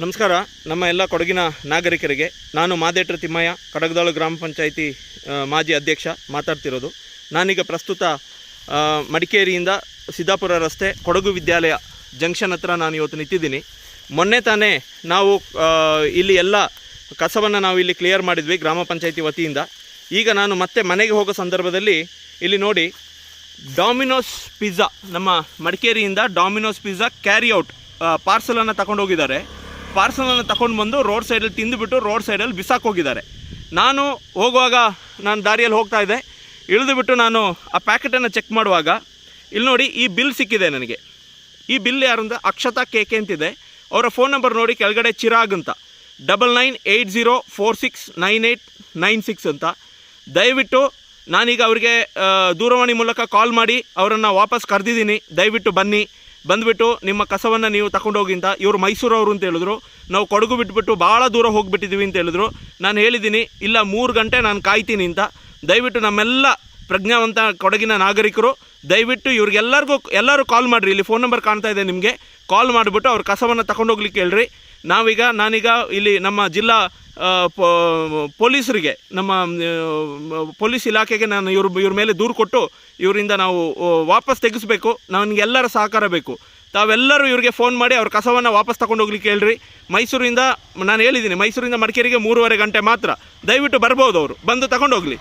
ನಮಸ್ಕಾರ. ನಮ್ಮ ಎಲ್ಲ ಕೊಡಗಿನ ನಾಗರಿಕರಿಗೆ ನಾನು ಮಾದೇಟ್ರ ತಿಮ್ಮಯ್ಯ, ಕಡಗದಾಳು ಗ್ರಾಮ ಪಂಚಾಯಿತಿ ಮಾಜಿ ಅಧ್ಯಕ್ಷ ಮಾತಾಡ್ತಿರೋದು. ನಾನೀಗ ಪ್ರಸ್ತುತ ಮಡಿಕೇರಿಯಿಂದ ಸಿದ್ದಾಪುರ ರಸ್ತೆ ಕೊಡಗು ವಿದ್ಯಾಲಯ ಜಂಕ್ಷನ್ ಹತ್ರ ನಾನು ಇವತ್ತು ನಿಂತಿದ್ದೀನಿ. ಮೊನ್ನೆ ತಾನೇ ನಾವು ಇಲ್ಲಿ ಎಲ್ಲ ಕಸವನ್ನು ನಾವು ಇಲ್ಲಿ ಕ್ಲಿಯರ್ ಮಾಡಿದ್ವಿ ಗ್ರಾಮ ಪಂಚಾಯಿತಿ ವತಿಯಿಂದ. ಈಗ ನಾನು ಮತ್ತೆ ಮನೆಗೆ ಹೋಗೋ ಸಂದರ್ಭದಲ್ಲಿ ಇಲ್ಲಿ ನೋಡಿ, ಡಾಮಿನೋಸ್ ಪಿಜ್ಜಾ, ನಮ್ಮ ಮಡಿಕೇರಿಯಿಂದ ಡಾಮಿನೋಸ್ ಪಿಜ್ಜಾ ಕ್ಯಾರಿ ಔಟ್ ಪಾರ್ಸಲನ್ನು ತಗೊಂಡು ಹೋಗಿದ್ದಾರೆ. ಪಾರ್ಸಲನ್ನು ತಗೊಂಡು ಬಂದು ರೋಡ್ ಸೈಡಲ್ಲಿ ತಿಂದುಬಿಟ್ಟು ರೋಡ್ ಸೈಡಲ್ಲಿ ಬಿಸಾಕೋಗಿದ್ದಾರೆ. ನಾನು ಹೋಗುವಾಗ ನಾನು ದಾರಿಯಲ್ಲಿ ಹೋಗ್ತಾ ಇದ್ದೆ, ಇಳಿದುಬಿಟ್ಟು ನಾನು ಆ ಪ್ಯಾಕೆಟನ್ನು ಚೆಕ್ ಮಾಡುವಾಗ ಇಲ್ಲಿ ನೋಡಿ ಈ ಬಿಲ್ ಸಿಕ್ಕಿದೆ ನನಗೆ. ಈ ಬಿಲ್ ಯಾರಂತ ಅಕ್ಷತಾ KK ಅಂತಿದೆ. ಅವರ ಫೋನ್ ನಂಬರ್ ನೋಡಿ ಕೆಳಗಡೆ ಚಿರಾಗ್ ಅಂತ 9980469896 ಅಂತ. ದಯವಿಟ್ಟು ನಾನೀಗ ಅವರಿಗೆ ದೂರವಾಣಿ ಮೂಲಕ ಕಾಲ್ ಮಾಡಿ ಅವರನ್ನು ವಾಪಸ್ ಕರೆದಿದ್ದೀನಿ. ದಯವಿಟ್ಟು ಬನ್ನಿ, ಬಂದುಬಿಟ್ಟು ನಿಮ್ಮ ಕಸವನ್ನು ನೀವು ತಗೊಂಡೋಗಿ ಅಂತ. ಇವರು ಮೈಸೂರವರು ಅಂತ ಹೇಳಿದ್ರು. ನಾವು ಕೊಡಗು ಬಿಟ್ಬಿಟ್ಟು ಭಾಳ ದೂರ ಹೋಗಿಬಿಟ್ಟಿದ್ದೀವಿ ಅಂತ ಹೇಳಿದ್ರು. ನಾನು ಹೇಳಿದ್ದೀನಿ, ಇಲ್ಲ 3 ಗಂಟೆ ನಾನು ಕಾಯ್ತೀನಿ ಅಂತ. ದಯವಿಟ್ಟು ನಮ್ಮೆಲ್ಲ ಪ್ರಜ್ಞಾವಂತ ಕೊಡಗಿನ ನಾಗರಿಕರು ದಯವಿಟ್ಟು ಎಲ್ಲರೂ ಕಾಲ್ ಮಾಡಿರಿ. ಇಲ್ಲಿ ಫೋನ್ ನಂಬರ್ ಕಾಣ್ತಾ ಇದೆ ನಿಮಗೆ. ಕಾಲ್ ಮಾಡಿಬಿಟ್ಟು ಅವ್ರ ಕಸವನ್ನು ತಗೊಂಡೋಗ್ಲಿಕ್ಕೆ ಹೇಳ್ರಿ. ನಾನೀಗ ಇಲ್ಲಿ ನಮ್ಮ ಜಿಲ್ಲಾ ಪೊಲೀಸರಿಗೆ, ನಮ್ಮ ಪೊಲೀಸ್ ಇಲಾಖೆಗೆ ನಾನು ಇವ್ರ ಮೇಲೆ ದೂರು ಕೊಟ್ಟು ಇವರಿಂದ ನಾವು ವಾಪಸ್ ತೆಗೆಸಬೇಕು. ನನಗೆಲ್ಲರ ಸಹಕಾರ ಬೇಕು. ತಾವೆಲ್ಲರೂ ಇವ್ರಿಗೆ ಫೋನ್ ಮಾಡಿ ಅವ್ರ ಕಸವನ್ನು ವಾಪಸ್ ತಗೊಂಡೋಗ್ಲಿಕ್ಕೆ ಹೇಳ್ರಿ. ಮೈಸೂರಿಂದ ನಾನು ಹೇಳಿದ್ದೀನಿ, ಮೈಸೂರಿಂದ ಮಡಿಕೇರಿಗೆ 3.5 ಗಂಟೆ ಮಾತ್ರ. ದಯವಿಟ್ಟು ಬರ್ಬೋದು, ಅವರು ಬಂದು ತಗೊಂಡೋಗ್ಲಿ.